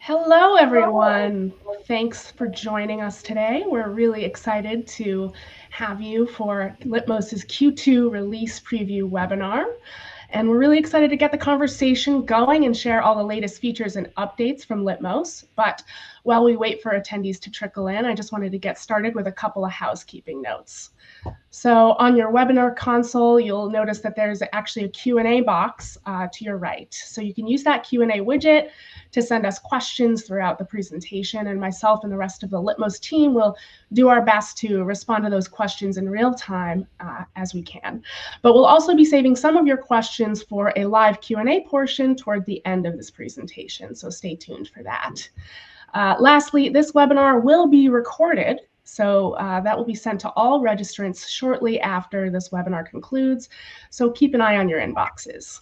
Hello, everyone. Thanks for joining us today. We're really excited to have you for Litmos's Q2 release preview webinar. And we're really excited to get the conversation going and share all the latest features and updates from Litmos. But while we wait for attendees to trickle in, I just wanted to get started with a couple of housekeeping notes. So on your webinar console, you'll notice that there's actually a Q&A box to your right. So you can use that Q&A widget to send us questions throughout the presentation, and myself and the rest of the Litmos team will do our best to respond to those questions in real time as we can. But we'll also be saving some of your questions for a live Q&A portion toward the end of this presentation, so stay tuned for that. Lastly, this webinar will be recorded, so that will be sent to all registrants shortly after this webinar concludes, so keep an eye on your inboxes.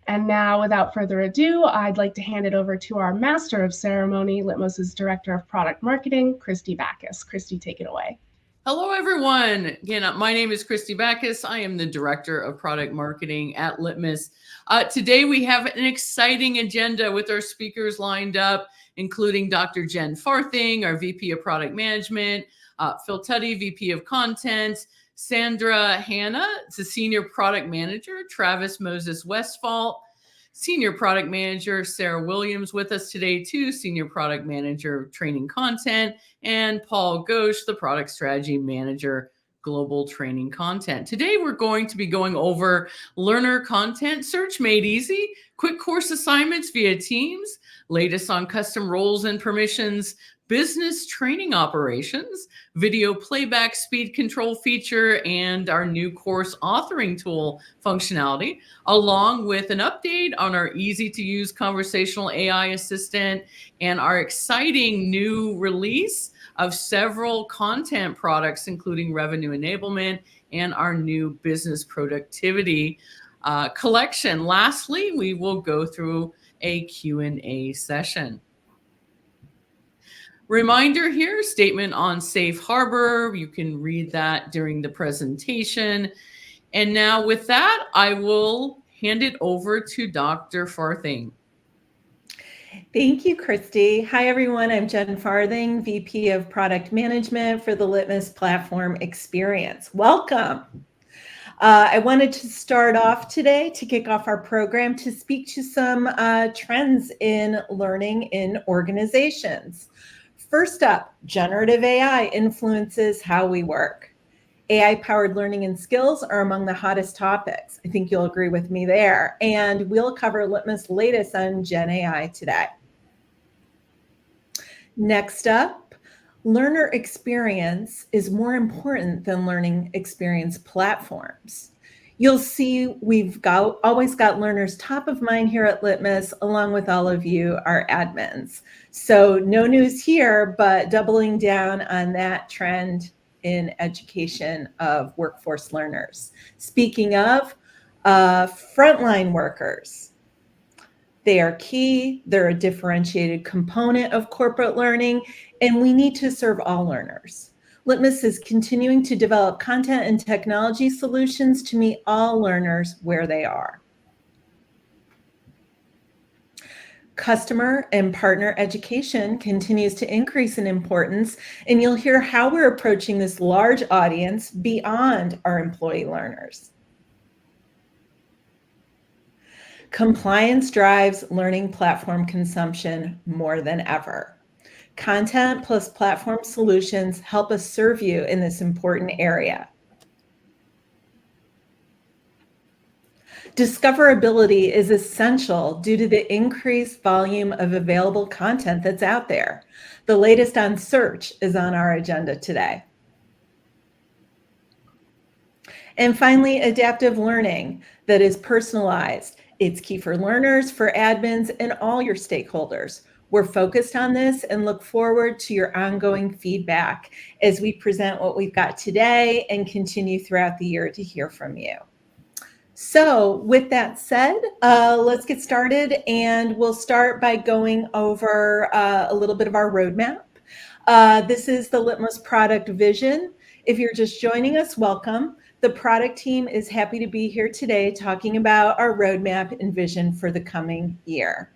And now, without further ado, I'd like to hand it over to our Master of Ceremony, Litmos's Director of Product Marketing, Christy Backus. Christy, take it away. Hello, everyone. Again, my name is Christy Backus. I am the Director of Product Marketing at Litmos. Today, we have an exciting agenda with our speakers lined up, including Dr. Jen Farthing, our VP of Product Management, Phil Tuddy, VP of Content, Sandra Hanna, the Senior Product Manager, Travis Moses Westfall, Senior Product Manager, Sarah Williams with us today too, Senior Product Manager, Training Content, and Paul Ghosh, the Product Strategy Manager, Global Training Content. Today, we're going to be going over learner content search made easy, quick course assignments via Teams, latest on custom roles and permissions, business training operations, video playback speed control feature, and our new course authoring tool functionality, along with an update on our easy-to-use conversational AI assistant and our exciting new release of several content products, including revenue enablement and our new business productivity collection. Lastly, we will go through a Q&A session. Reminder here, statement on safe harbor. You can read that during the presentation. And now with that, I will hand it over to Dr. Farthing. Thank you, Christy. Hi, everyone. I'm Jen Farthing, VP of Product Management for the Litmos Platform Experience. Welcome. I wanted to start off today to kick off our program to speak to some trends in learning in organizations. First up, generative AI influences how we work. AI-powered learning and skills are among the hottest topics. I think you'll agree with me there. And we'll cover Litmos' latest on Gen AI today. Next up, learner experience is more important than learning experience platforms. You'll see we've always got learners top of mind here at Litmos, along with all of you, our admins. So no news here, but doubling down on that trend in education of workforce learners. Speaking of frontline workers, they are key. They're a differentiated component of corporate learning, and we need to serve all learners. Litmos is continuing to develop content and technology solutions to meet all learners where they are. Customer and partner education continues to increase in importance, and you'll hear how we're approaching this large audience beyond our employee learners. Compliance drives learning platform consumption more than ever. Content plus platform solutions help us serve you in this important area. Discoverability is essential due to the increased volume of available content that's out there. The latest on search is on our agenda today. And finally, adaptive learning that is personalized. It's key for learners, for admins, and all your stakeholders. We're focused on this and look forward to your ongoing feedback as we present what we've got today and continue throughout the year to hear from you. So with that said, let's get started, and we'll start by going over a little bit of our roadmap. This is the Litmos product vision. If you're just joining us, welcome. The product team is happy to be here today talking about our roadmap and vision for the coming year.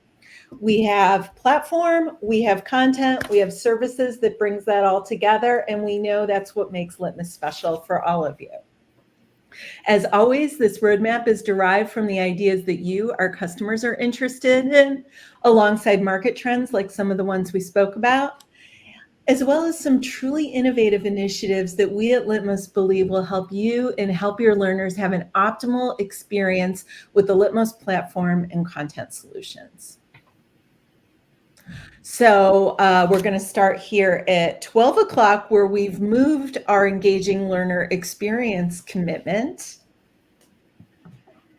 We have platform, we have content, we have services that brings that all together, and we know that's what makes Litmos special for all of you. As always, this roadmap is derived from the ideas that you, our customers, are interested in, alongside market trends like some of the ones we spoke about, as well as some truly innovative initiatives that we at Litmos believe will help you and help your learners have an optimal experience with the Litmos platform and content solutions. So we're going to start here at 12 o'clock, where we've moved our engaging learner experience commitment.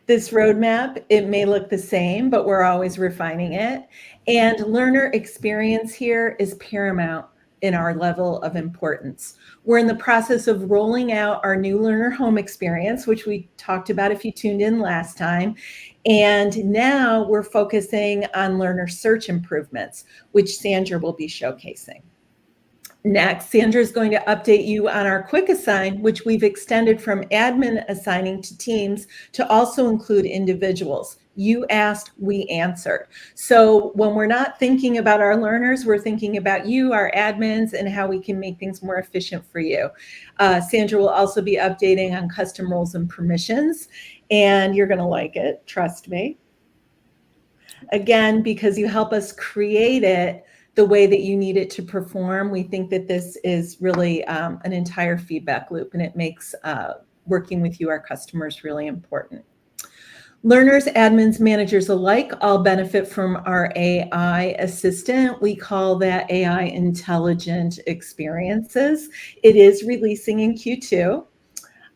This roadmap, it may look the same, but we're always refining it. And learner experience here is paramount in our level of importance. We're in the process of rolling out our new learner home experience, which we talked about if you tuned in last time. And now we're focusing on learner search improvements, which Sandra will be showcasing. Next, Sandra is going to update you on our quick assign, which we've extended from admin assigning to teams to also include individuals. You asked, we answered. So when we're not thinking about our learners, we're thinking about you, our admins, and how we can make things more efficient for you. Sandra will also be updating on custom roles and permissions, and you're going to like it, trust me. Again, because you help us create it the way that you need it to perform, we think that this is really an entire feedback loop, and it makes working with you, our customers, really important. Learners, admins, managers alike all benefit from our AI assistant. We call that AI Intelligent Experiences. It is releasing in Q2.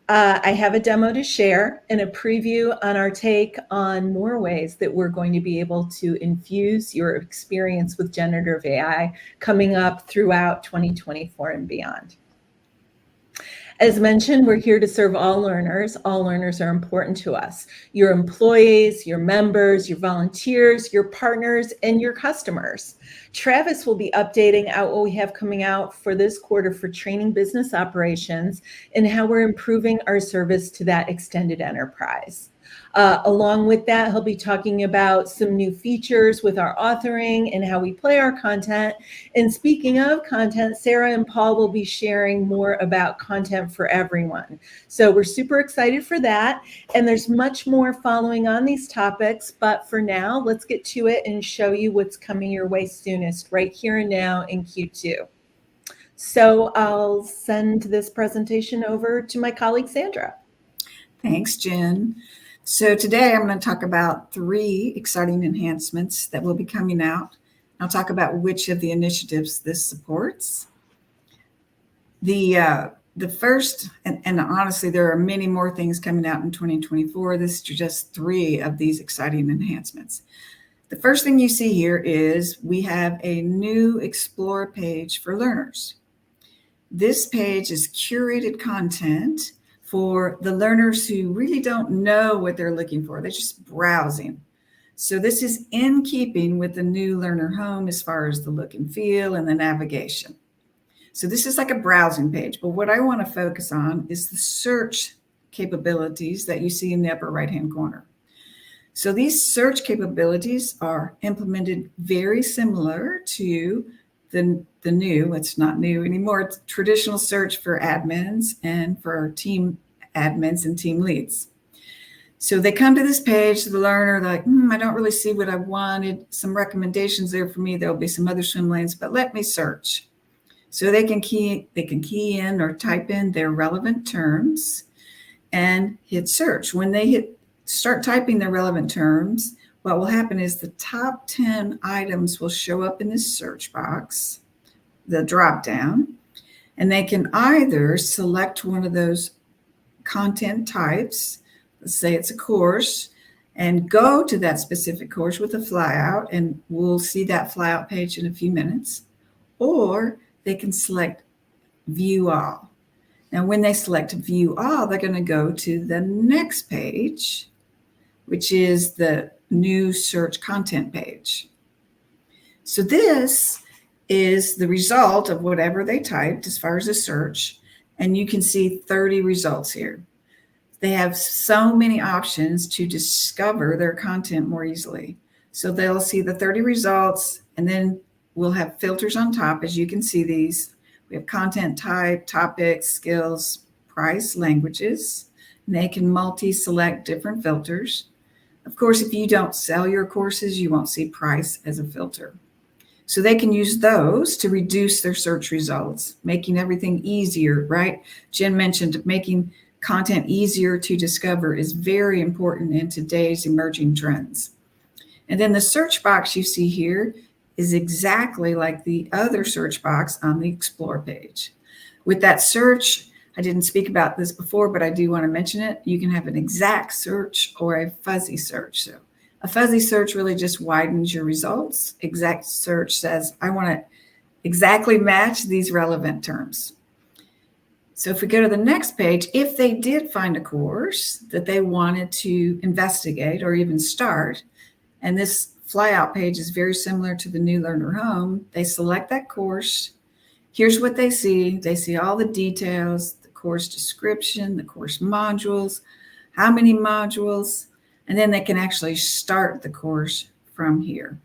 I have a demo to share and a preview on our take on more ways that we're going to be able to infuse your experience with generative AI coming up throughout 2024 and beyond. As mentioned, we're here to serve all learners. All learners are important to us. Your employees, your members, your volunteers, your partners, and your customers. Travis will be updating out what we have coming out for this quarter for training business operations and how we're improving our service to that extended enterprise. Along with that, he'll be talking about some new features with our authoring and how we play our content. And speaking of content, Sarah and Paul will be sharing more about content for everyone. So we're super excited for that. And there's much more following on these topics. But for now, let's get to it and show you what's coming your way soonest right here and now in Q2. So I'll send this presentation over to my colleague, Sandra. Thanks, Jen. So today I'm going to talk about 3 exciting enhancements that will be coming out. I'll talk about which of the initiatives this supports. The first, and honestly, there are many more things coming out in 2024. This is just 3 of these exciting enhancements. The first thing you see here is we have a new Explore page for learners. This page is curated content for the learners who really don't know what they're looking for. They're just browsing. So this is in keeping with the new learner home as far as the look and feel and the navigation. So this is like a browsing page, but what I want to focus on is the search capabilities that you see in the upper right-hand corner. So these search capabilities are implemented very similar to the new, it's not new anymore, it's traditional search for admins and for team admins and team leads. So they come to this page, the learner, they're like, I don't really see what I wanted. Some recommendations there for me. There'll be some other swim lanes, but let me search. So they can key in or type in their relevant terms and hit search. When they start typing their relevant terms, what will happen is the top 10 items will show up in this search box, the drop down, and they can either select one of those content types, let's say it's a course, and go to that specific course with a flyout, and we'll see that flyout page in a few minutes, or they can select view all. Now, when they select view all, they're going to go to the next page, which is the new search content page. So this is the result of whatever they typed as far as a search, and you can see 30 results here. They have so many options to discover their content more easily. So they'll see the 30 results, and then we'll have filters on top, as you can see these. We have content type, topics, skills, price, languages, and they can multi-select different filters. Of course, if you don't sell your courses, you won't see price as a filter. So they can use those to reduce their search results, making everything easier, right? Jen mentioned making content easier to discover is very important in today's emerging trends. And then the search box you see here is exactly like the other search box on the Explore page. With that search, I didn't speak about this before, but I do want to mention it. You can have an exact search or a fuzzy search. So a fuzzy search really just widens your results. Exact search says, I want to exactly match these relevant terms. So if we go to the next page, if they did find a course that they wanted to investigate or even start, and this flyout page is very similar to the New Learner Home, they select that course. Here's what they see. They see all the details, the course description, the course modules, how many modules, and then they can actually start the course from here.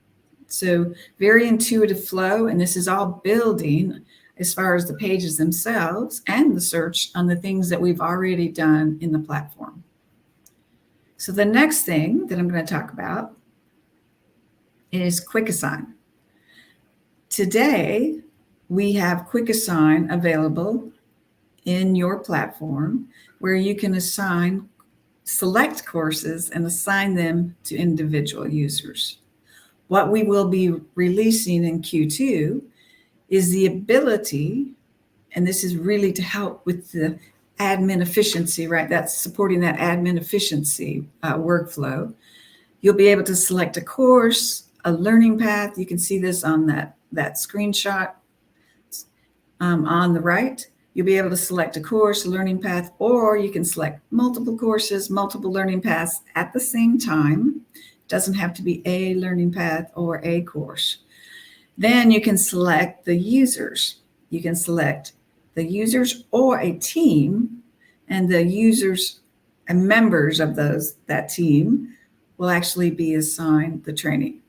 So very intuitive flow, and this is all building as far as the pages themselves and the search on the things that we've already done in the platform. So the next thing that I'm going to talk about is Quick Assign. Today, we have Quick Assign available in your platform where you can select courses and assign them to individual users. What we will be releasing in Q2 is the ability, and this is really to help with the admin efficiency, right? That's supporting that admin efficiency workflow. You'll be able to select a course, a learning path. You can see this on that screenshot on the right. You'll be able to select a course, a learning path, or you can select multiple courses, multiple learning paths at the same time. It doesn't have to be a learning path or a course. Then you can select the users. You can select the users or a team, and the users and members of that team will actually be assigned the training.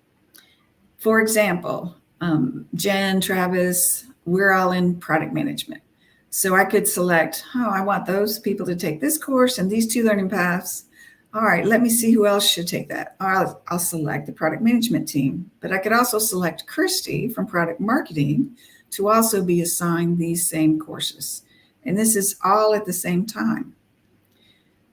For example, Jen, Travis, we're all in product management. So I could select, I want those people to take this course and these 2 learning paths. All right, let me see who else should take that. Or I'll select the product management team. But I could also select Christy from product marketing to also be assigned these same courses. And this is all at the same time.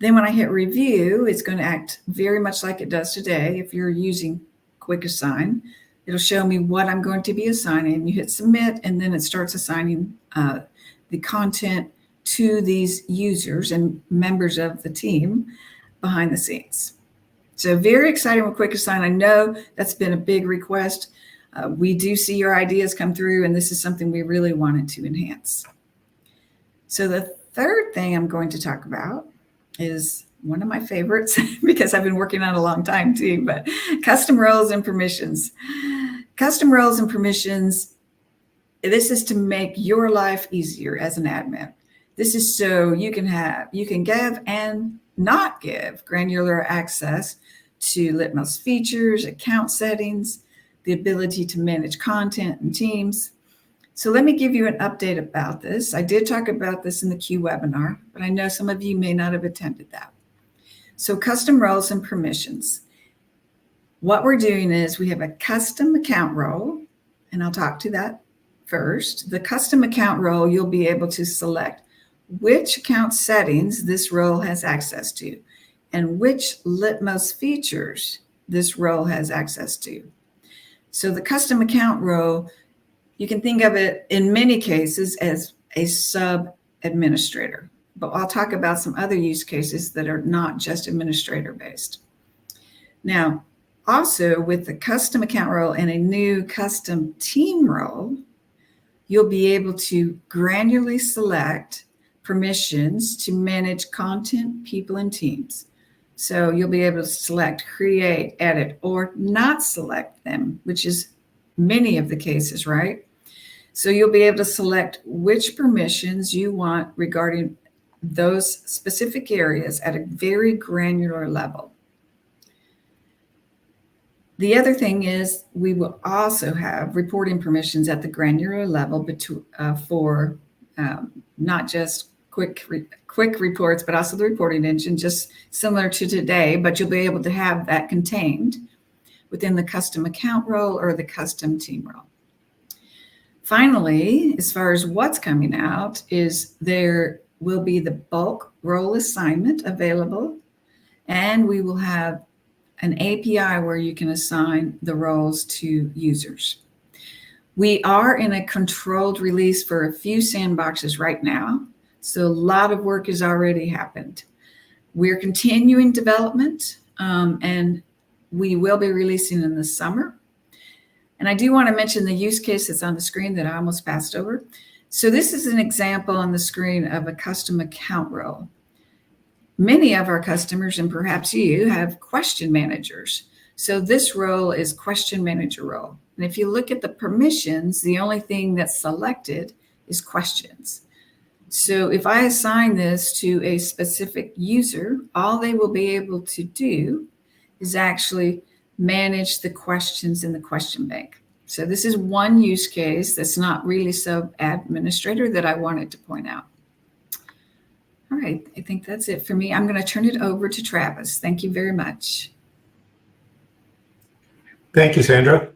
Then when I hit review, it's going to act very much like it does today. If you're using Quick Assign, it'll show me what I'm going to be assigning. You hit submit, and then it starts assigning the content to these users and members of the team behind the scenes. So very exciting with Quick Assign. I know that's been a big request. We do see your ideas come through, and this is something we really wanted to enhance. So the third thing I'm going to talk about is one of my favorites because I've been working on it a long time too, but custom roles and permissions. Custom roles and permissions, this is to make your life easier as an admin. This is so you can give and not give granular access to Litmos features, account settings, the ability to manage content and teams. So let me give you an update about this. I did talk about this in the Q webinar, but I know some of you may not have attended that. So custom roles and permissions. What we're doing is we have a custom account role, and I'll talk to that first. The custom account role, you'll be able to select which account settings this role has access to and which Litmos features this role has access to. So the custom account role, you can think of it in many cases as a sub-administrator, but I'll talk about some other use cases that are not just administrator based. Now, also with the custom account role and a new custom team role, you'll be able to granularly select permissions to manage content, people, and teams. So you'll be able to select, create, edit, or not select them, which is many of the cases, right? So you'll be able to select which permissions you want regarding those specific areas at a very granular level. The other thing is we will also have reporting permissions at the granular level for not just quick reports, but also the reporting engine, just similar to today, but you'll be able to have that contained within the custom account role or the custom team role. Finally, as far as what's coming out, is there will be the bulk role assignment available, and we will have an API where you can assign the roles to users. We are in a controlled release for a few sandboxes right now, so a lot of work has already happened. We're continuing development, and we will be releasing in the summer. And I do want to mention the use case that's on the screen that I almost passed over. So this is an example on the screen of a custom account role. Many of our customers, and perhaps you, have question managers. So this role is question manager role. And if you look at the permissions, the only thing that's selected is questions. So if I assign this to a specific user, all they will be able to do is actually manage the questions in the question bank. So this is one use case that's not really sub-administrator that I wanted to point out. All right, I think that's it for me. I'm going to turn it over to Travis. Thank you very much. Thank you, Sandra.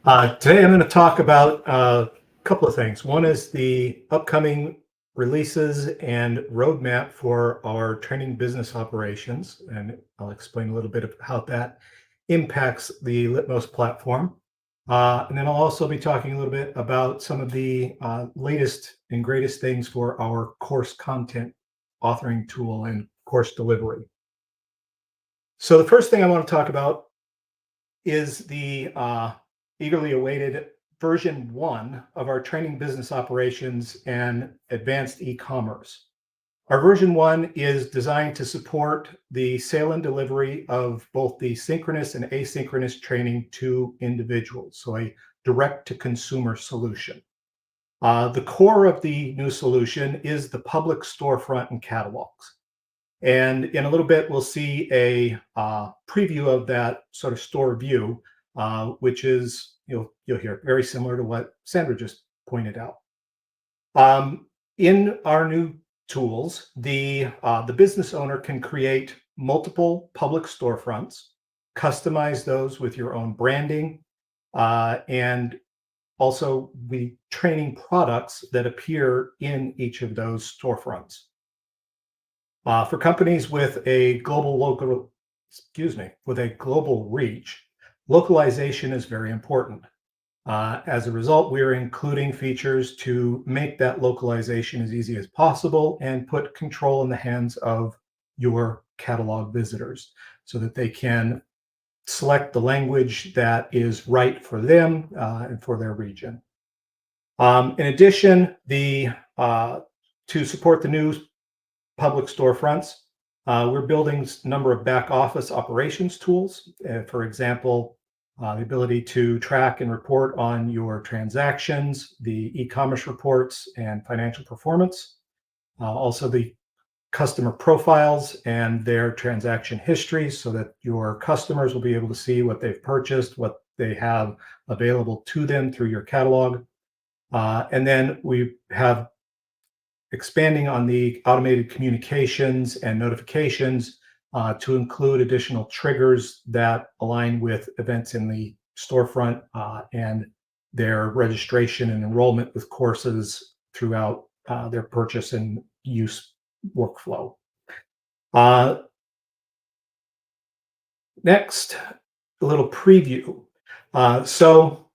Today I'm going to talk about a couple of things. One is the upcoming releases and roadmap for our training business operations, and I'll explain a little bit of how that impacts the Litmos platform. And then I'll also be talking a little bit about some of the latest and greatest things for our course content authoring tool and course delivery. So the first thing I want to talk about is the eagerly awaited version 1 of our training business operations and advanced e-commerce. Our version 1 is designed to support the sale and delivery of both the synchronous and asynchronous training to individuals, so a direct-to-consumer solution. The core of the new solution is the public storefront and catalogs. And in a little bit, we'll see a preview of that sort of store view, which is, you'll hear, very similar to what Sandra just pointed out. In our new tools, the business owner can create multiple public storefronts, customize those with your own branding, and also the training products that appear in each of those storefronts. For companies with a global reach, localization is very important. As a result, we're including features to make that localization as easy as possible and put control in the hands of your catalog visitors so that they can select the language that is right for them and for their region. In addition, to support the new public storefronts, we're building a number of back office operations tools. For example, the ability to track and report on your transactions, the e-commerce reports and financial performance, also the customer profiles and their transaction history so that your customers will be able to see what they've purchased, what they have available to them through your catalog. And then we have expanding on the automated communications and notifications to include additional triggers that align with events in the storefront and their registration and enrollment with courses throughout their purchase and use workflow. Next, a little preview. So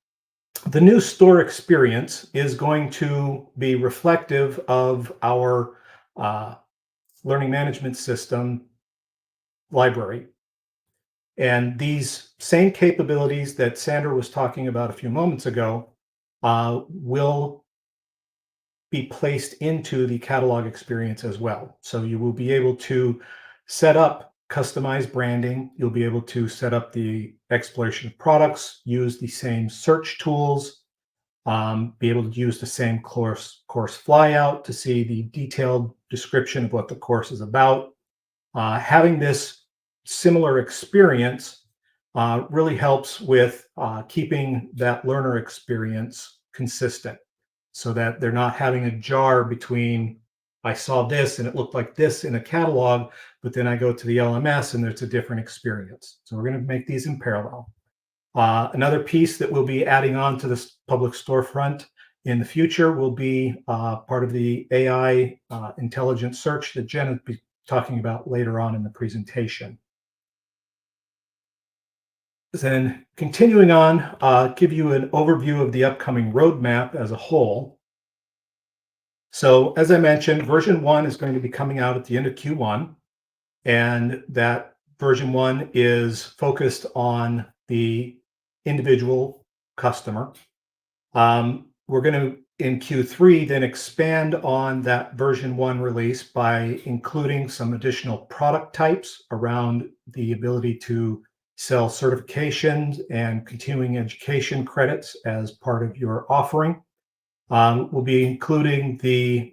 the new store experience is going to be reflective of our learning management system library. And these same capabilities that Sandra was talking about a few moments ago will be placed into the catalog experience as well. So you will be able to set up customized branding. You'll be able to set up the exploration of products, use the same search tools, be able to use the same course flyout to see the detailed description of what the course is about. Having this similar experience really helps with keeping that learner experience consistent so that they're not having a jar between I saw this and it looked like this in a catalog, but then I go to the LMS and there's a different experience. So we're going to make these in parallel. Another piece that we'll be adding on to this public storefront in the future will be part of the AI intelligent search that Jen will be talking about later on in the presentation. Then continuing on, give you an overview of the upcoming roadmap as a whole. So as I mentioned, version 1 is going to be coming out at the end of Q1, and that version 1 is focused on the individual customer. We're going to, in Q3, then expand on that version 1 release by including some additional product types around the ability to sell certifications and continuing education credits as part of your offering. We'll be including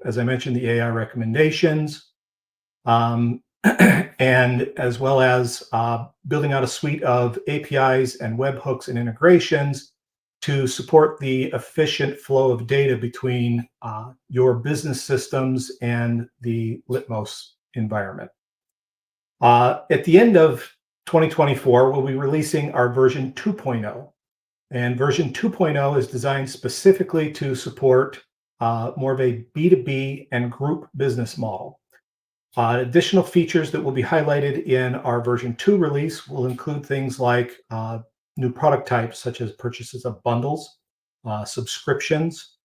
as I mentioned, the AI recommendations, and as well as building out a suite of APIs and webhooks and integrations to support the efficient flow of data between your business systems and the Litmos environment. At the end of 2024, we'll be releasing our version 2.0. And version 2.0 is designed specifically to support more of a B2B and group business model. Additional features that will be highlighted in our version 2 release will include things like new product types, such as purchases of bundles, subscriptions,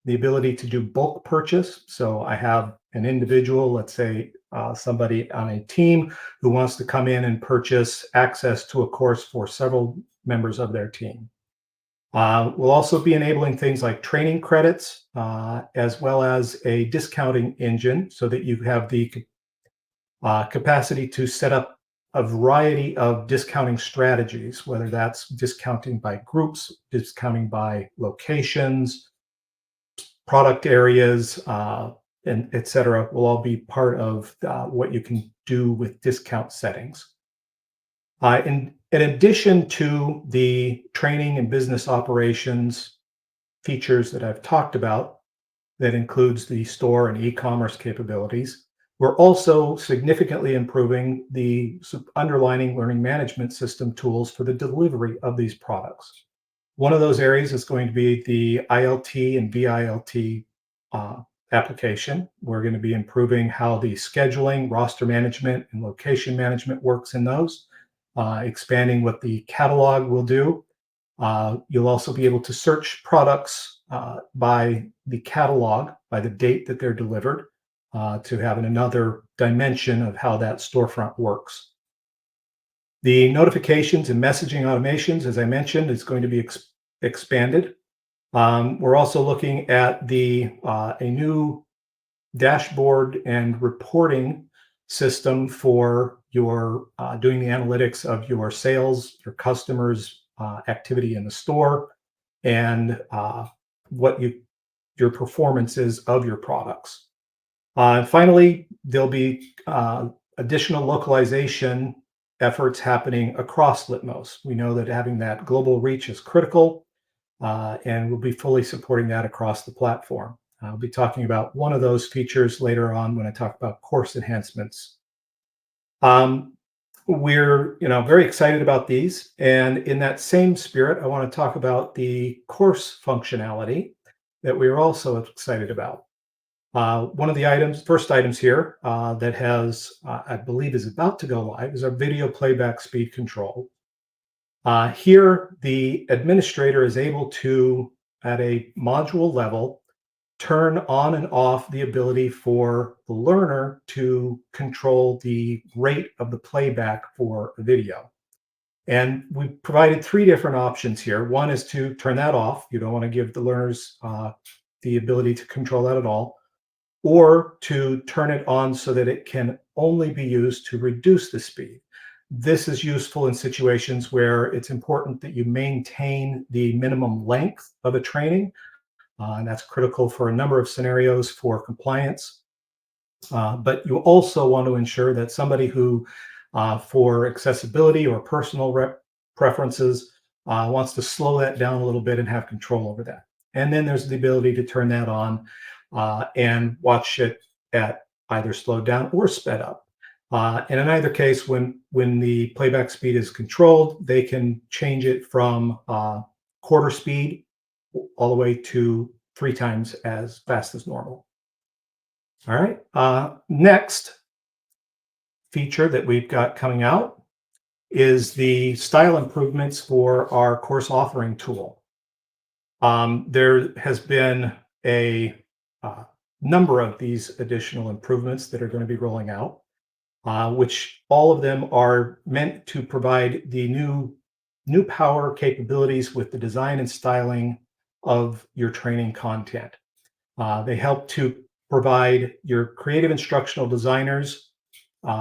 the ability to do bulk purchase. So I have an individual, let's say somebody on a team who wants to come in and purchase access to a course for several members of their team. We'll also be enabling things like training credits, as well as a discounting engine so that you have the capacity to set up a variety of discounting strategies, whether that's discounting by groups, discounting by locations, product areas, and et cetera, will all be part of what you can do with discount settings. In addition to the training and business operations features that I've talked about, that includes the store and e-commerce capabilities, we're also significantly improving the underlying learning management system tools for the delivery of these products. One of those areas is going to be the ILT and VILT application. We're going to be improving how the scheduling, roster management, and location management works in those. Expanding what the catalog will do. You'll also be able to search products by the catalog, by the date that they're delivered, to have another dimension of how that storefront works. The notifications and messaging automations, as I mentioned, is going to be expanded. We're also looking at a new dashboard and reporting system for your doing the analytics of your sales, your customers' activity in the store, and what your performance is of your products. Finally, there'll be additional localization efforts happening across Litmos. We know that having that global reach is critical, and we'll be fully supporting that across the platform. I'll be talking about one of those features later on when I talk about course enhancements. We're very excited about these, and in that same spirit, I want to talk about the course functionality that we are also excited about. One of the first items here that has, I believe, is about to go live is our video playback speed control. Here, the administrator is able to, at a module level, turn on and off the ability for the learner to control the rate of the playback for a video. And we provided 3 different options here. One is to turn that off. You don't want to give the learners the ability to control that at all, or to turn it on so that it can only be used to reduce the speed. This is useful in situations where it's important that you maintain the minimum length of a training. And that's critical for a number of scenarios for compliance. But you also want to ensure that somebody who, for accessibility or personal preferences, wants to slow that down a little bit and have control over that. And then there's the ability to turn that on and watch it at either slowed down or sped up. And in either case, when the playback speed is controlled, they can change it from quarter speed all the way to 3 times as fast as normal. All right. Next feature that we've got coming out is the style improvements for our course authoring tool. There has been a number of these additional improvements that are going to be rolling out, which all of them are meant to provide the new power capabilities with the design and styling of your training content. They help to provide your creative instructional designers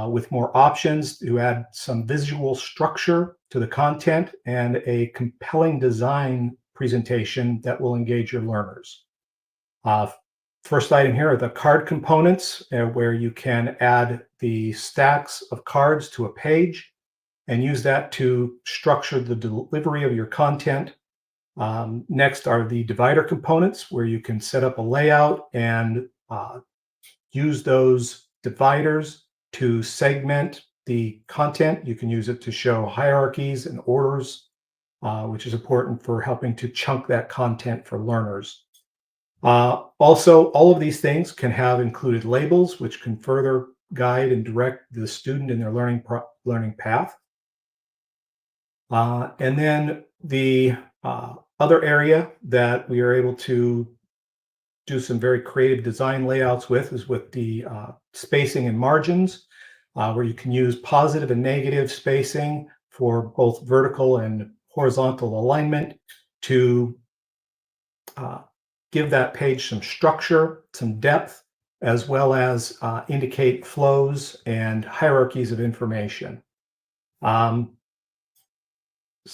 with more options to add some visual structure to the content and a compelling design presentation that will engage your learners. First item here are the card components, where you can add the stacks of cards to a page and use that to structure the delivery of your content. Next are the divider components, where you can set up a layout and use those dividers to segment the content. You can use it to show hierarchies and orders, which is important for helping to chunk that content for learners. Also, all of these things can have included labels, which can further guide and direct the student in their learning path. And then the other area that we are able to do some very creative design layouts with is with the spacing and margins, where you can use positive and negative spacing for both vertical and horizontal alignment to give that page some structure, some depth, as well as indicate flows and hierarchies of information. So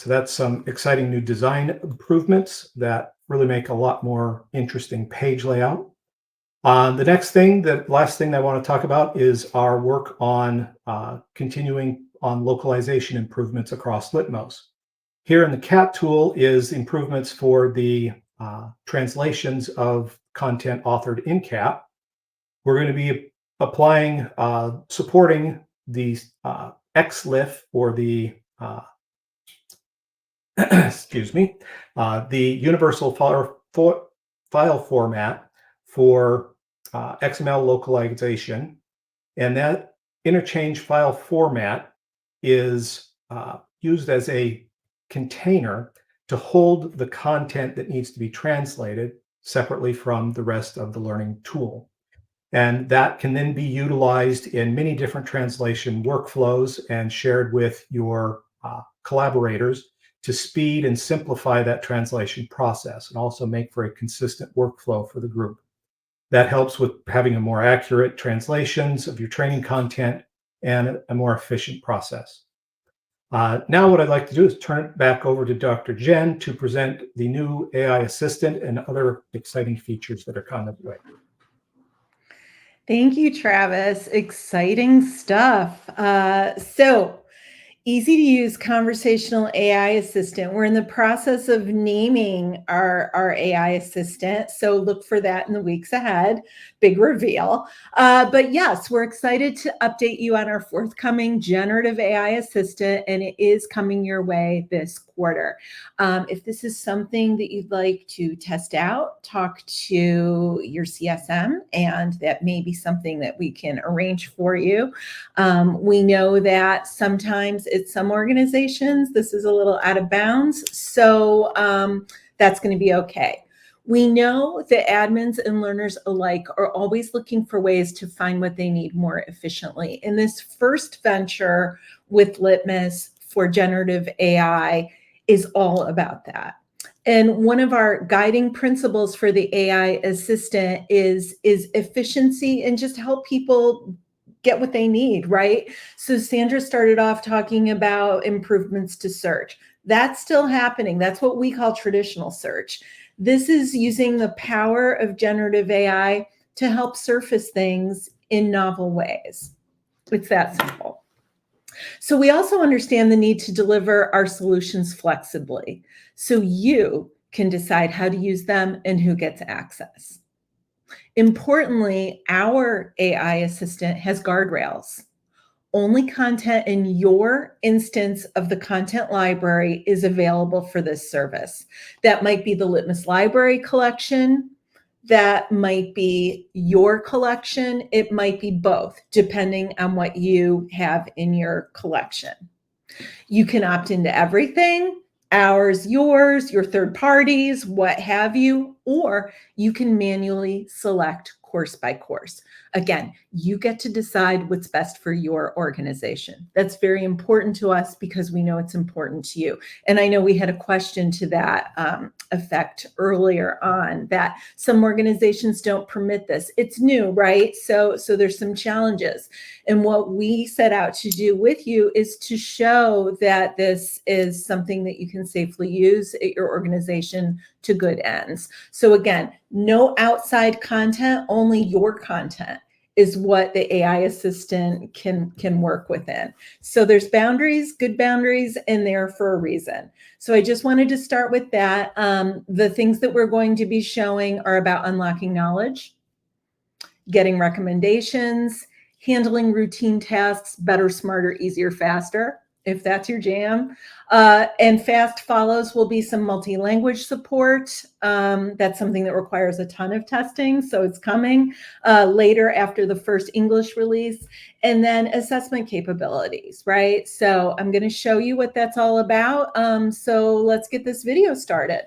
that's some exciting new design improvements that really make a lot more interesting page layout. The last thing I want to talk about is our work on continuing on localization improvements across Litmos. Here in the CAT tool is improvements for the translations of content authored in CAT. We're going to be applying, supporting the XLIF, or the excuse me, the universal file format for XML localization. And that interchange file format is used as a container to hold the content that needs to be translated separately from the rest of the learning tool. And that can then be utilized in many different translation workflows and shared with your collaborators to speed and simplify that translation process, and also make for a consistent workflow for the group. That helps with having a more accurate translations of your training content and a more efficient process. Now what I'd like to do is turn it back over to Dr. Jen to present the new AI assistant and other exciting features that are coming the way. Thank you, Travis. Exciting stuff. So easy to use conversational AI assistant. We're in the process of naming our AI assistant, so look for that in the weeks ahead. Big reveal. But yes, we're excited to update you on our forthcoming generative AI assistant, and it is coming your way this quarter. If this is something that you'd like to test out, talk to your CSM, and that may be something that we can arrange for you. We know that sometimes at some organizations, this is a little out of bounds, so that's going to be okay. We know that admins and learners alike are always looking for ways to find what they need more efficiently. In this first venture with Litmos for generative AI is all about that. And one of our guiding principles for the AI assistant is efficiency and just help people get what they need, right? So Sandra started off talking about improvements to search. That's still happening. That's what we call traditional search. This is using the power of generative AI to help surface things in novel ways. It's that simple. So we also understand the need to deliver our solutions flexibly, so you can decide how to use them and who gets access. Importantly, our AI assistant has guardrails. Only content in your instance of the content library is available for this service. That might be the Litmos library collection. That might be your collection. It might be both, depending on what you have in your collection. You can opt into everything, ours, yours, your third parties, what have you, or you can manually select course by course. Again, you get to decide what's best for your organization. That's very important to us because we know it's important to you. And I know we had a question to that effect earlier on, that some organizations don't permit this. It's new, right? So there's some challenges. And what we set out to do with you is to show that this is something that you can safely use at your organization to good ends. So again, no outside content, only your content is what the AI assistant can work within. So there's boundaries, good boundaries in there for a reason. So I just wanted to start with that. The things that we're going to be showing are about unlocking knowledge, getting recommendations, handling routine tasks better, smarter, easier, faster, if that's your jam. And fast follows will be some multi-language support. That's something that requires a ton of testing, so it's coming later after the first English release. And then assessment capabilities, right? So I'm going to show you what that's all about. So let's get this video started.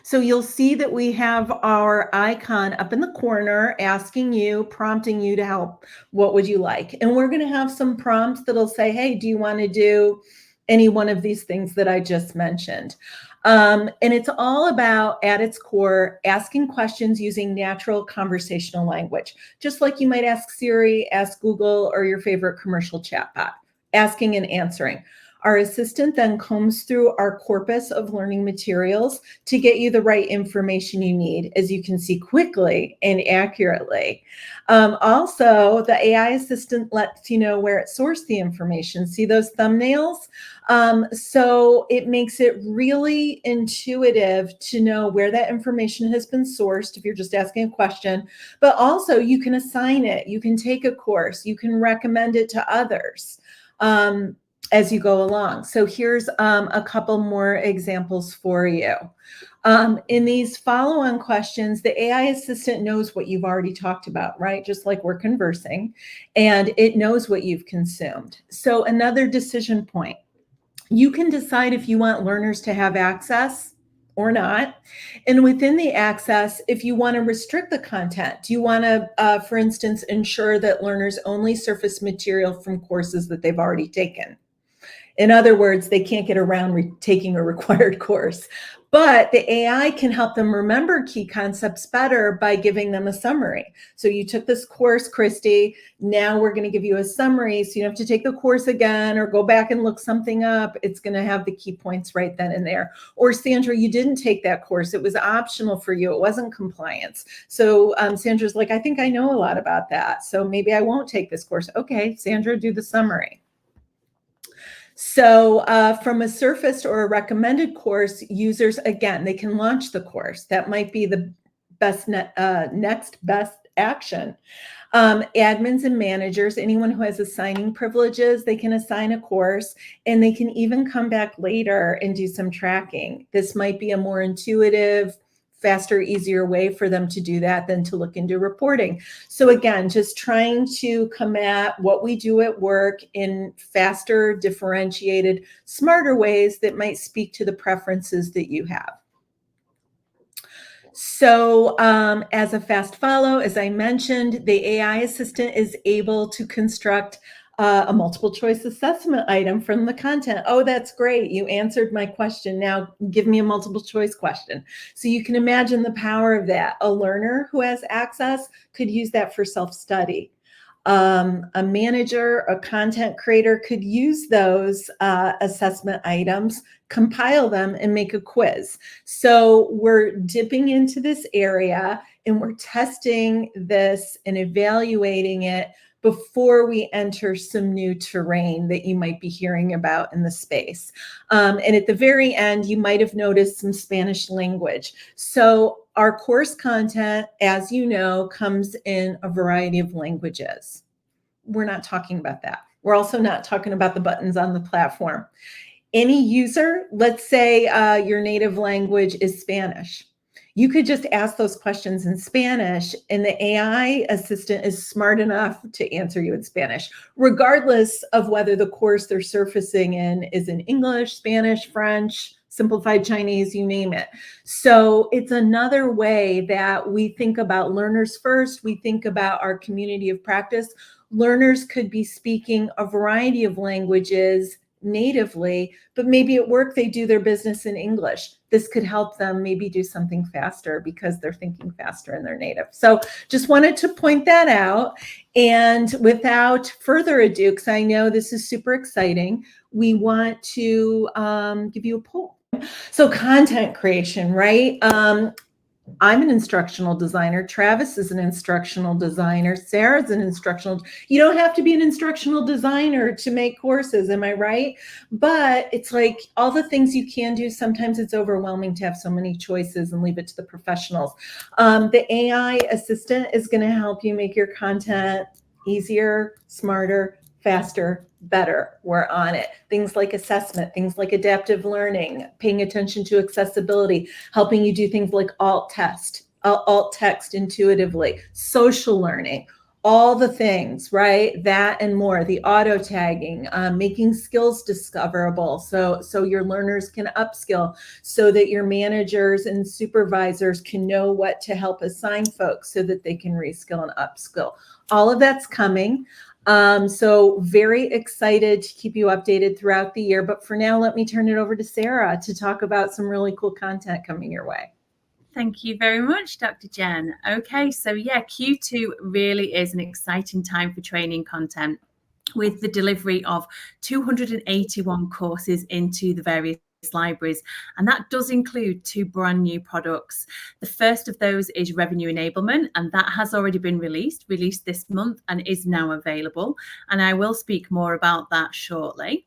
So you'll see that we have our icon up in the corner asking you, prompting you to help. What would you like? And we're going to have some prompts that'll say, hey, do you want to do any one of these things that I just mentioned? And it's all about, at its core, asking questions using natural conversational language, just like you might ask Siri, ask Google, or your favorite commercial chatbot, asking and answering. Our assistant then combs through our corpus of learning materials to get you the right information you need, as you can see, quickly and accurately. Also, the AI assistant lets you know where it sourced the information. See those thumbnails? So it makes it really intuitive to know where that information has been sourced if you're just asking a question, but also you can assign it, you can take a course, you can recommend it to others as you go along. So here's a couple more examples for you. In these follow-on questions, the AI assistant knows what you've already talked about, right? Just like we're conversing, and it knows what you've consumed. So another decision point. You can decide if you want learners to have access or not. And within the access, if you want to restrict the content, do you want to, for instance, ensure that learners only surface material from courses that they've already taken? In other words, they can't get around taking a required course. But the AI can help them remember key concepts better by giving them a summary. So you took this course, Christy, now we're going to give you a summary, so you don't have to take the course again or go back and look something up. It's going to have the key points right then and there. Or Sandra, you didn't take that course. It was optional for you. It wasn't compliance. So Sandra's like, I think I know a lot about that, so maybe I won't take this course. Okay, Sandra, do the summary. So from a surfaced or a recommended course, users, again, they can launch the course. That might be the best next best action. Admins and managers, anyone who has assigning privileges, they can assign a course, and they can even come back later and do some tracking. This might be a more intuitive, faster, easier way for them to do that than to look into reporting. So again, just trying to come at what we do at work in faster, differentiated, smarter ways that might speak to the preferences that you have. So as a fast follow, as I mentioned, the AI assistant is able to construct a multiple choice assessment item from the content. Oh, that's great. You answered my question. Now give me a multiple choice question. So you can imagine the power of that. A learner who has access could use that for self-study. A manager, a content creator could use those assessment items, compile them, and make a quiz. So we're dipping into this area, and we're testing this and evaluating it before we enter some new terrain that you might be hearing about in the space. And at the very end, you might have noticed some Spanish language. So our course content, as you know, comes in a variety of languages. We're not talking about that. We're also not talking about the buttons on the platform. Any user, let's say your native language is Spanish. You could just ask those questions in Spanish, and the AI assistant is smart enough to answer you in Spanish, regardless of whether the course they're surfacing in is in English, Spanish, French, simplified Chinese, you name it. So it's another way that we think about learners first. We think about our community of practice. Learners could be speaking a variety of languages natively, but maybe at work they do their business in English. This could help them maybe do something faster because they're thinking faster in their native. So just wanted to point that out. And without further ado, because I know this is super exciting, we want to give you a poll. So content creation, right? I'm an instructional designer. Travis is an instructional designer. Sarah's an instructional. You don't have to be an instructional designer to make courses, am I right? But it's like all the things you can do, sometimes it's overwhelming to have so many choices and leave it to the professionals. The AI assistant is going to help you make your content easier, smarter, faster, better. We're on it. Things like assessment, things like adaptive learning, paying attention to accessibility, helping you do things like alt text intuitively, social learning, all the things, right? That and more, the auto tagging, making skills discoverable. So your learners can upskill, so that your managers and supervisors can know what to help assign folks so that they can reskill and upskill. All of that's coming. So very excited to keep you updated throughout the year. But for now, let me turn it over to Sarah to talk about some really cool content coming your way. Thank you very much, Dr. Jen. Okay, so yeah, Q2 really is an exciting time for training content, with the delivery of 281 courses into the various libraries, and that does include 2 brand new products. The first of those is revenue enablement, and that has already been released this month and is now available, and I will speak more about that shortly.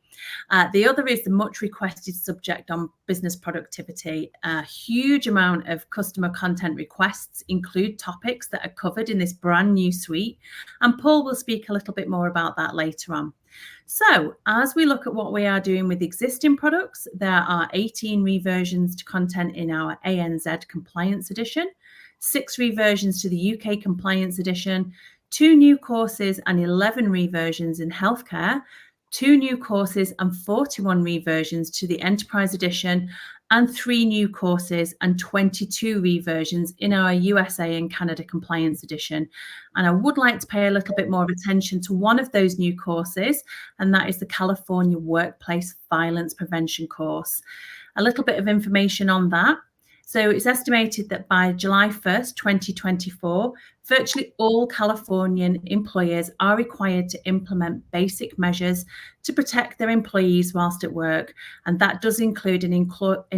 The other is the much requested subject on business productivity. A huge amount of customer content requests include topics that are covered in this brand new suite, and Paul will speak a little bit more about that later on. So as we look at what we are doing with existing products, there are 18 reversions to content in our ANZ Compliance Edition, 6 reversions to the UK Compliance Edition, 2 new courses and 11 reversions in healthcare, 2 new courses and 41 reversions to the Enterprise Edition, and 3 new courses and 22 reversions in our USA and Canada Compliance Edition. And I would like to pay a little bit more of attention to one of those new courses, and that is the California Workplace Violence Prevention course. A little bit of information on that. So it's estimated that by July 1st, 2024, virtually all Californian employers are required to implement basic measures to protect their employees whilst at work. And that does include an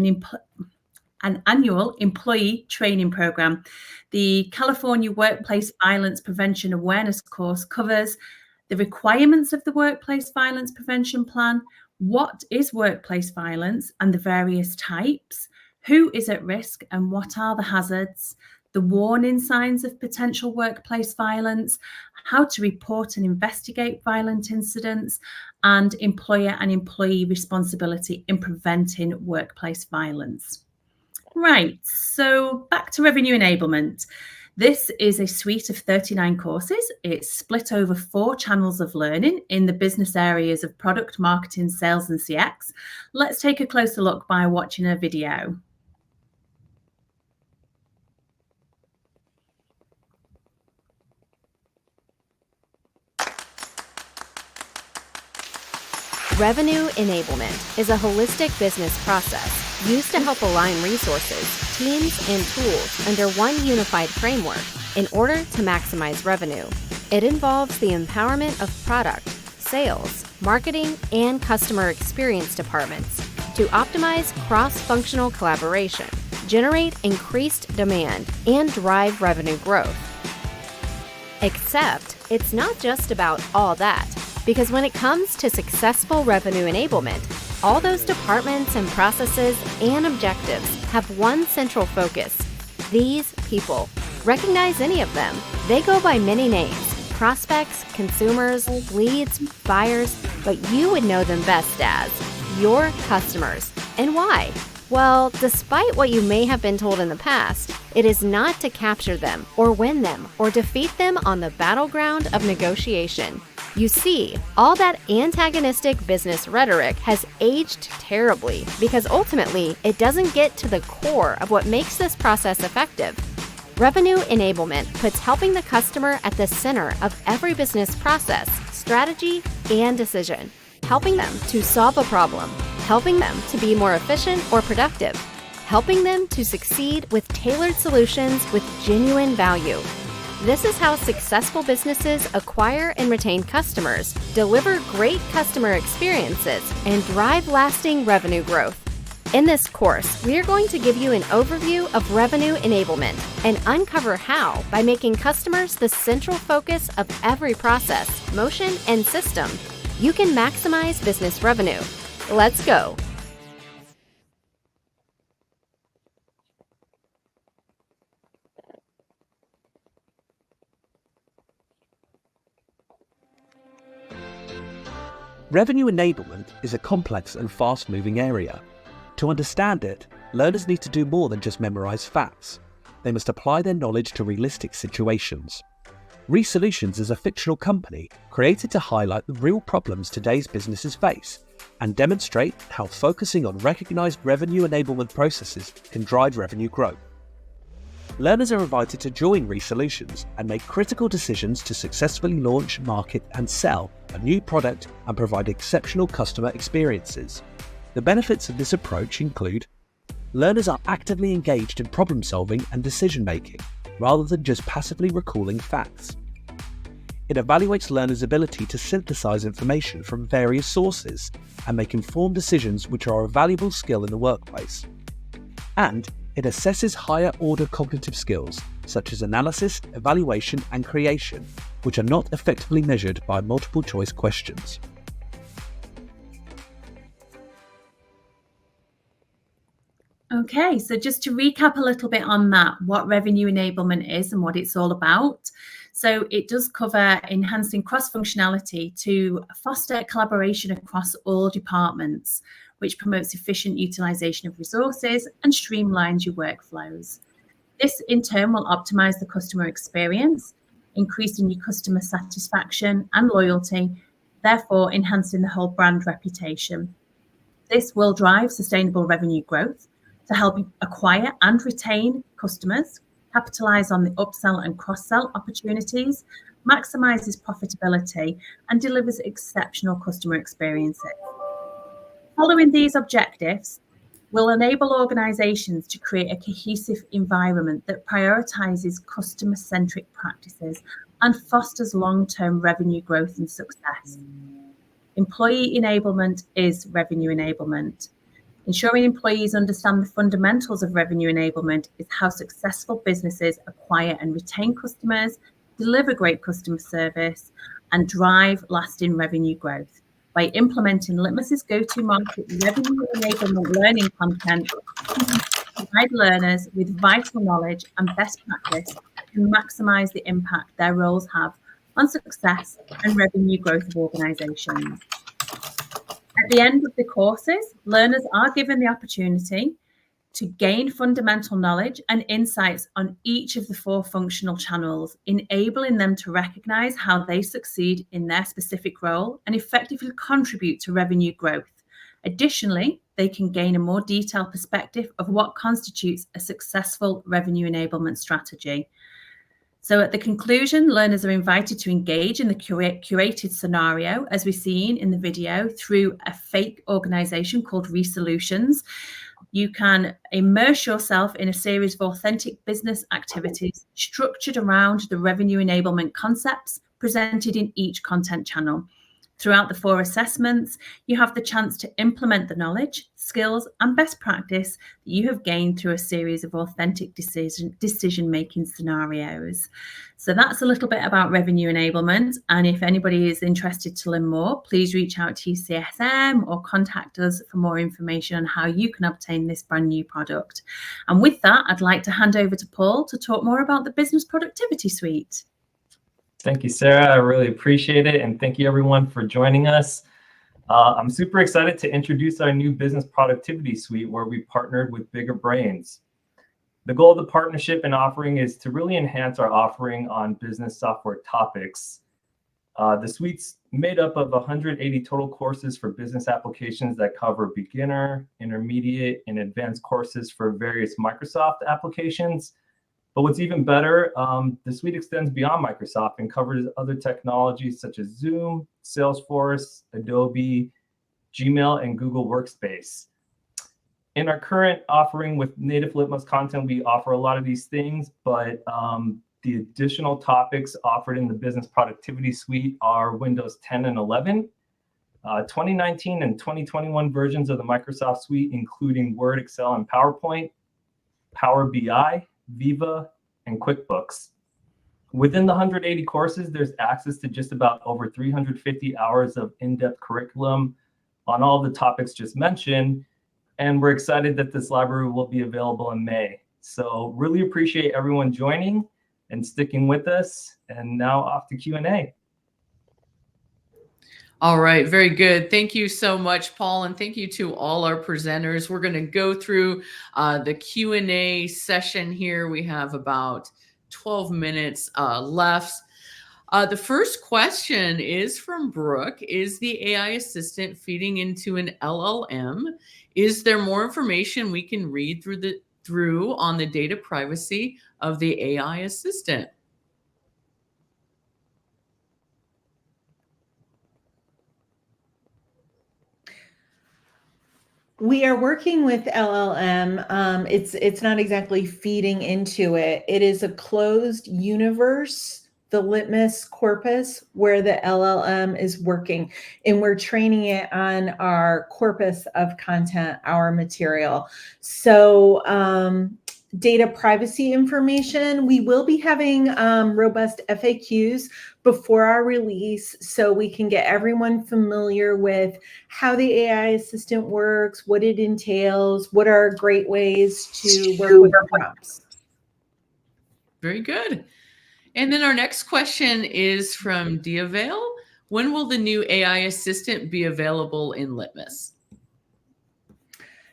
annual employee training program. The California Workplace Violence Prevention Awareness course covers the requirements of the Workplace Violence Prevention Plan, what is workplace violence and the various types, who is at risk and what are the hazards, the warning signs of potential workplace violence, how to report and investigate violent incidents, and employer and employee responsibility in preventing workplace violence. Right, so back to revenue enablement. This is a suite of 39 courses. It's split over 4 channels of learning in the business areas of product, marketing, sales, and CX. Let's take a closer look by watching a video. Revenue enablement is a holistic business process used to help align resources, teams, and tools under one unified framework in order to maximize revenue. It involves the empowerment of product, sales, marketing, and customer experience departments to optimize cross-functional collaboration, generate increased demand, and drive revenue growth. Except, it's not just about all that, because when it comes to successful revenue enablement, all those departments and processes and objectives have one central focus: these people. Recognize any of them. They go by many names: prospects, consumers, leads, buyers, but you would know them best as your customers. And why? Well, despite what you may have been told in the past, it is not to capture them or win them or defeat them on the battleground of negotiation. You see, all that antagonistic business rhetoric has aged terribly because ultimately it doesn't get to the core of what makes this process effective. Revenue enablement puts helping the customer at the center of every business process, strategy, and decision, helping them to solve a problem, helping them to be more efficient or productive, helping them to succeed with tailored solutions with genuine value. This is how successful businesses acquire and retain customers, deliver great customer experiences, and drive lasting revenue growth. In this course, we are going to give you an overview of revenue enablement and uncover how, by making customers the central focus of every process, motion, and system, you can maximize business revenue. Let's go. Revenue enablement is a complex and fast-moving area. To understand it, learners need to do more than just memorize facts. They must apply their knowledge to realistic situations. ReSolutions is a fictional company created to highlight the real problems today's businesses face and demonstrate how focusing on recognized revenue enablement processes can drive revenue growth. Learners are invited to join ReSolutions and make critical decisions to successfully launch, market, and sell a new product and provide exceptional customer experiences. The benefits of this approach include: learners are actively engaged in problem solving and decision making, rather than just passively recalling facts. It evaluates learners' ability to synthesize information from various sources and make informed decisions, which are a valuable skill in the workplace. And it assesses higher order cognitive skills, such as analysis, evaluation, and creation, which are not effectively measured by multiple choice questions. Okay, so just to recap a little bit on that, what revenue enablement is and what it's all about. So it does cover enhancing cross-functionality to foster collaboration across all departments, which promotes efficient utilization of resources and streamlines your workflows. This in turn will optimize the customer experience, increasing your customer satisfaction and loyalty, therefore enhancing the whole brand reputation. This will drive sustainable revenue growth to help you acquire and retain customers, capitalize on the upsell and cross-sell opportunities, maximizes profitability, and delivers exceptional customer experiences. Following these objectives will enable organizations to create a cohesive environment that prioritizes customer-centric practices and fosters long-term revenue growth and success. Employee enablement is revenue enablement. Ensuring employees understand the fundamentals of revenue enablement is how successful businesses acquire and retain customers, deliver great customer service, and drive lasting revenue growth. By implementing Litmos's go-to-market revenue enablement learning content, provide learners with vital knowledge and best practice that can maximize the impact their roles have on success and revenue growth of organizations. At the end of the courses, learners are given the opportunity to gain fundamental knowledge and insights on each of the 4 functional channels, enabling them to recognize how they succeed in their specific role and effectively contribute to revenue growth. Additionally, they can gain a more detailed perspective of what constitutes a successful revenue enablement strategy. So at the conclusion, learners are invited to engage in the curated scenario, as we've seen in the video, through a fake organization called ReSolutions. You can immerse yourself in a series of authentic business activities structured around the revenue enablement concepts presented in each content channel. Throughout the 4 assessments, you have the chance to implement the knowledge, skills, and best practice that you have gained through a series of authentic decision-making scenarios. So that's a little bit about revenue enablement. And if anybody is interested to learn more, please reach out to UCSM or contact us for more information on how you can obtain this brand new product. And with that, I'd like to hand over to Paul to talk more about the Business Productivity Suite. Thank you, Sarah. I really appreciate it. And thank you, everyone, for joining us. I'm super excited to introduce our new Business Productivity Suite, where we partnered with Bigger Brains. The goal of the partnership and offering is to really enhance our offering on business software topics. The suite's made up of 180 total courses for business applications that cover beginner, intermediate, and advanced courses for various Microsoft applications. But what's even better, the suite extends beyond Microsoft and covers other technologies such as Zoom, Salesforce, Adobe, Gmail, and Google Workspace. In our current offering with native Litmos content, we offer a lot of these things, but the additional topics offered in the Business Productivity Suite are Windows 10 and 11, 2019 and 2021 versions of the Microsoft Suite, including Word, Excel, and PowerPoint, Power BI, Viva, and QuickBooks. Within the 180 courses, there's access to just about over 350 hours of in-depth curriculum on all the topics just mentioned, and we're excited that this library will be available in May. So really appreciate everyone joining and sticking with us, and now off to Q&A. All right, very good. Thank you so much, Paul, and thank you to all our presenters. We're going to go through the Q&A session here. We have about 12 minutes left. The first question is from Brooke. Is the AI assistant feeding into an LLM? Is there more information we can read through on the data privacy of the AI assistant? We are working with LLM. It's not exactly feeding into it. It is a closed universe, the Litmos corpus, where the LLM is working, and we're training it on our corpus of content, our material. So data privacy information, we will be having robust FAQs before our release, so we can get everyone familiar with how the AI assistant works, what it entails, what are great ways to work with prompts. Very good. And then our next question is from Diavale. When will the new AI assistant be available in Litmos?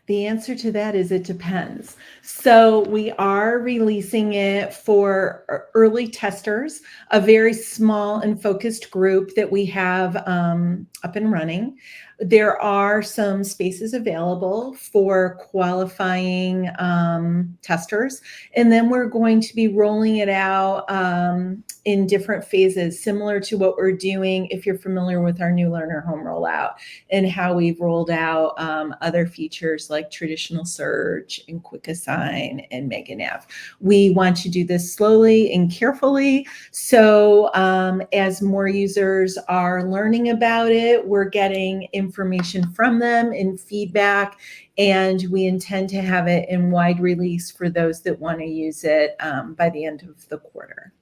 The answer to that is it depends. So we are releasing it for early testers, a very small and focused group that we have up and running. There are some spaces available for qualifying testers, and then we're going to be rolling it out in different phases, similar to what we're doing if you're familiar with our new Learner Home rollout and how we've rolled out other features like traditional search and quick assign and mega nav. We want to do this slowly and carefully. So as more users are learning about it, we're getting information from them and feedback, and we intend to have it in wide release for those that want to use it by the end of the quarter.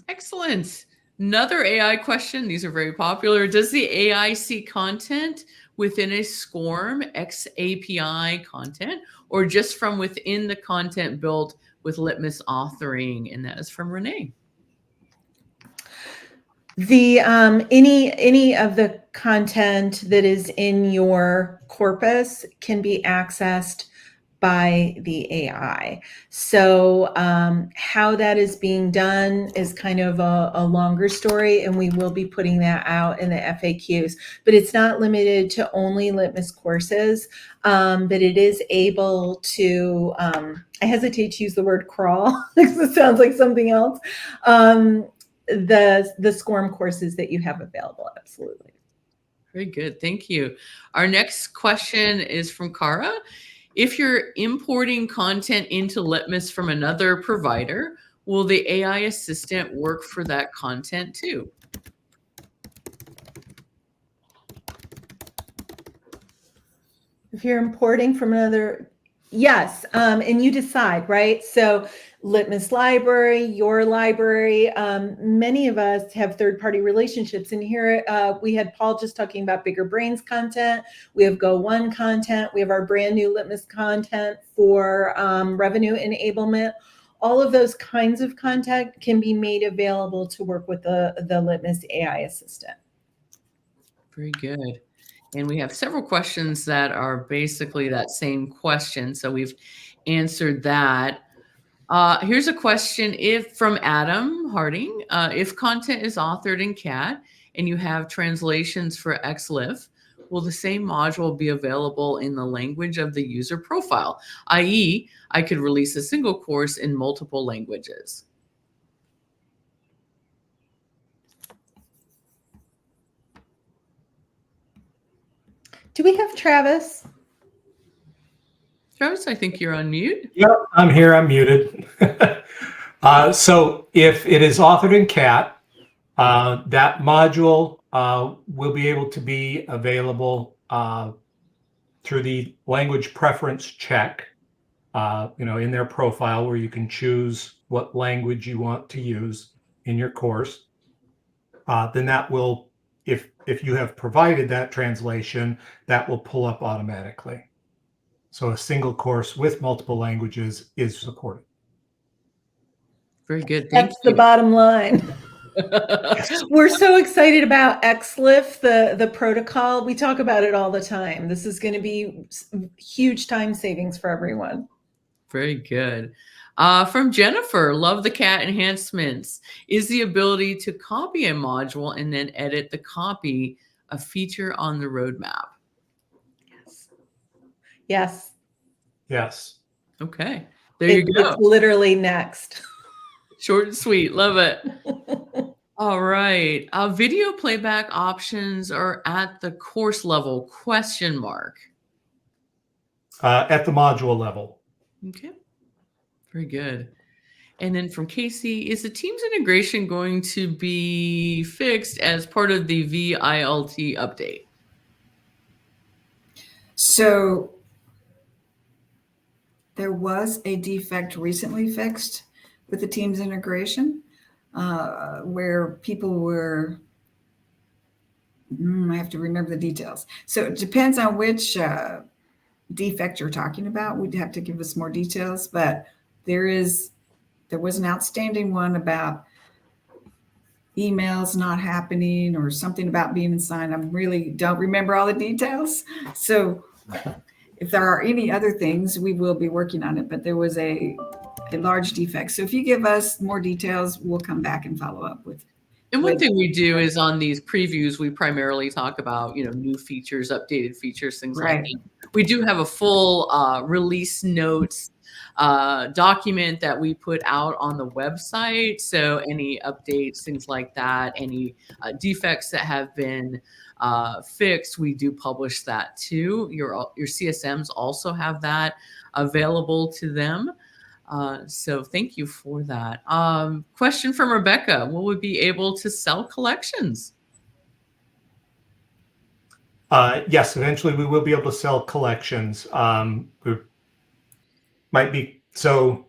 Excellent. Another AI question. These are very popular. Does the AI see content within a SCORM XAPI content, or just from within the content built with Litmos authoring? And that is from Renee. The any of the content that is in your corpus can be accessed by the AI. So how that is being done is kind of a longer story, and we will be putting that out in the FAQs. But it's not limited to only Litmos courses, but it is able to, I hesitate to use the word crawl because it sounds like something else, the SCORM courses that you have available, absolutely. Very good, thank you. Our next question is from Cara. If you're importing content into Litmos from another provider, will the AI assistant work for that content too? If you're importing from another, yes, and you decide, right? So Litmos library, your library, many of us have third-party relationships. And here we had Paul just talking about Bigger Brains content. We have Go One content. We have our brand new Litmos content for revenue enablement. All of those kinds of content can be made available to work with the Litmos AI assistant. Very good. And we have several questions that are basically that same question. So we've answered that. Here's a question from Adam Harding. If content is authored in CAT and you have translations for XLIF, will the same module be available in the language of the user profile? i.e., I could release a single course in multiple languages. Do we have Travis? Travis, I think you're on mute. Yep, I'm here. I'm muted. So if it is authored in CAT, that module will be able to be available through the language preference check, in their profile, where you can choose what language you want to use in your course. Then that will, if you have provided that translation, that will pull up automatically. So a single course with multiple languages is supported. Very good. Thank That's you. the bottom line. We're so excited about XLIF, the protocol. We talk about it all the time. This is going to be huge time savings for everyone. Very good. From Jennifer, love the CAT enhancements. Is the ability to copy a module and then edit the copy a feature on the roadmap? Yes. Yes. Yes. Okay. There you go. It's literally next. Short and sweet. Love it. All right. Video playback options are at the course level, ? At the module level. Okay. Very good. And then from Casey, is the Teams integration going to be fixed as part of the VILT update? So there was a defect recently fixed with the Teams integration where people were, I have to remember the details. So it depends on which defect you're talking about. We'd have to give us more details, but there was an outstanding one about emails not happening or something about being assigned. I really don't remember all the details. So if there are any other things, we will be working on it, but there was a large defect. So if you give us more details, we'll come back and follow up with. And one thing we do is on these previews, we primarily talk about, new features, updated features, things like that. We do have a full release notes document that we put out on the website. So any updates, things like that, any defects that have been fixed, we do publish that too. Your CSMs also have that available to them. So thank you for that. Question from Rebecca: will we be able to sell collections? Yes, eventually we will be able to sell collections. Might be so.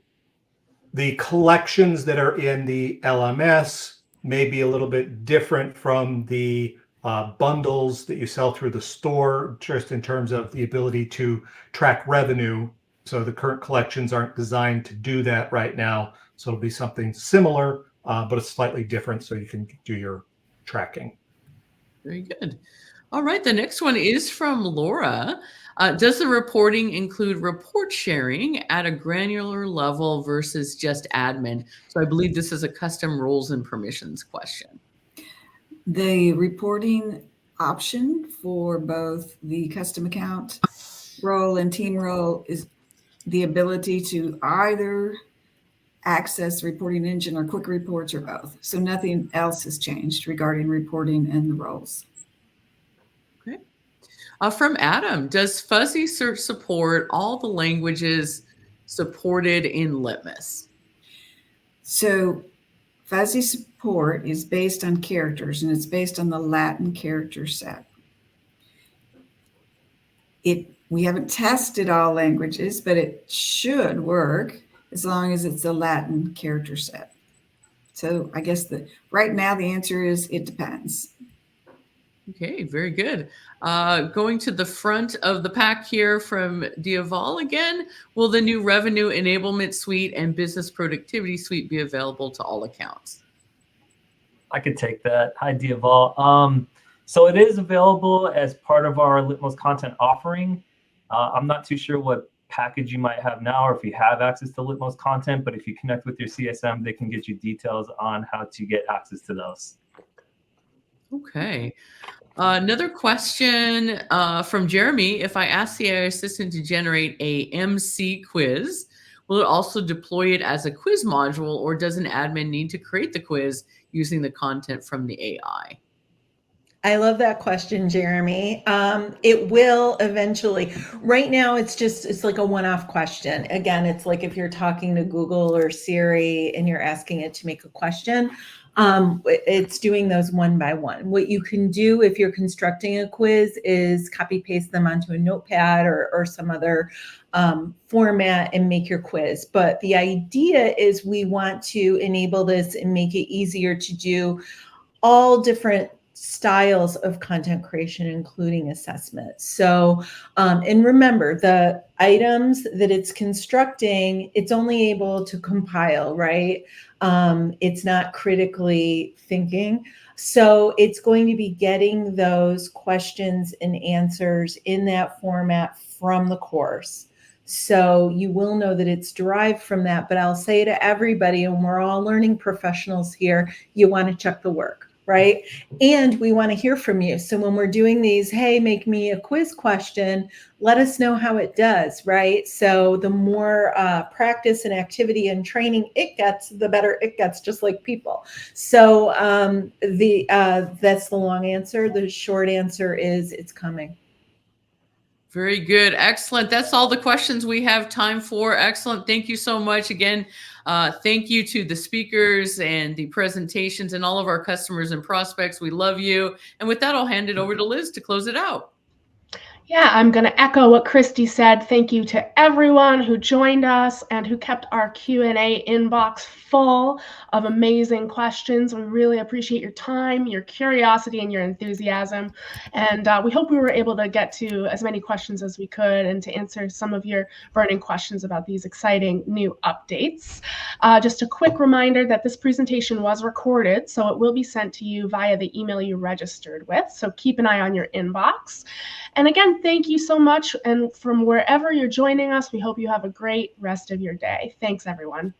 The collections that are in the LMS may be a little bit different from the bundles that you sell through the store, just in terms of the ability to track revenue. So the current collections aren't designed to do that right now. So it'll be something similar, but it's slightly different, so you can do your tracking. Very good. All right, the next one is from Laura. Does the reporting include report sharing at a granular level versus just admin? So I believe this is a custom roles and permissions question. The reporting option for both the custom account role and team role is the ability to either access the reporting engine or quick reports or both. So nothing else has changed regarding reporting and the roles. Okay. From Adam, does fuzzy search support all the languages supported in Litmos? So fuzzy support is based on characters, and it's based on the Latin character set. We haven't tested all languages, but it should work as long as it's a Latin character set. So I guess right now the answer is it depends. Okay, very good. Going to the front of the pack here from Diaval again, will the new Revenue Enablement Suite and Business Productivity Suite be available to all accounts? I could take that. Hi, Diaval. So it is available as part of our Litmos content offering. I'm not too sure what package you might have now or if you have access to Litmos content, but if you connect with your CSM, they can get you details on how to get access to those. Okay. Another question from Jeremy. If I ask the AI assistant to generate a MC quiz, will it also deploy it as a quiz module, or does an admin need to create the quiz using the content from the AI? I love that question, Jeremy. It will eventually. Right now, it's like a one-off question. Again, it's like if you're talking to Google or Siri and you're asking it to make a question, it's doing those one by one. What you can do if you're constructing a quiz is copy paste them onto a notepad or some other format and make your quiz. But the idea is we want to enable this and make it easier to do all different styles of content creation, including assessment. So, and remember, the items that it's constructing, it's only able to compile, right? It's not critically thinking. So it's going to be getting those questions and answers in that format from the course. So you will know that it's derived from that, but I'll say to everybody, and we're all learning professionals here, you want to check the work. Right? And we want to hear from you. So when we're doing these, hey, make me a quiz question, let us know how it does, right? So the more practice and activity and training it gets, the better it gets, just like people. So that's the long answer. The short answer is it's coming. Very good. Excellent. That's all the questions we have time for. Excellent. Thank you so much. Again, thank you to the speakers and the presentations and all of our customers and prospects. We love you. And with that, I'll hand it over to Liz to close it out. Yeah, I'm going to echo what Christy said. Thank you to everyone who joined us and who kept our Q&A inbox full of amazing questions. We really appreciate your time, your curiosity, and your enthusiasm. And we hope we were able to get to as many questions as we could and to answer some of your burning questions about these exciting new updates. Just a quick reminder that this presentation was recorded, so it will be sent to you via the email you registered with. So keep an eye on your inbox. And again, thank you so much. And from wherever you're joining us, we hope you have a great rest of your day. Thanks, everyone.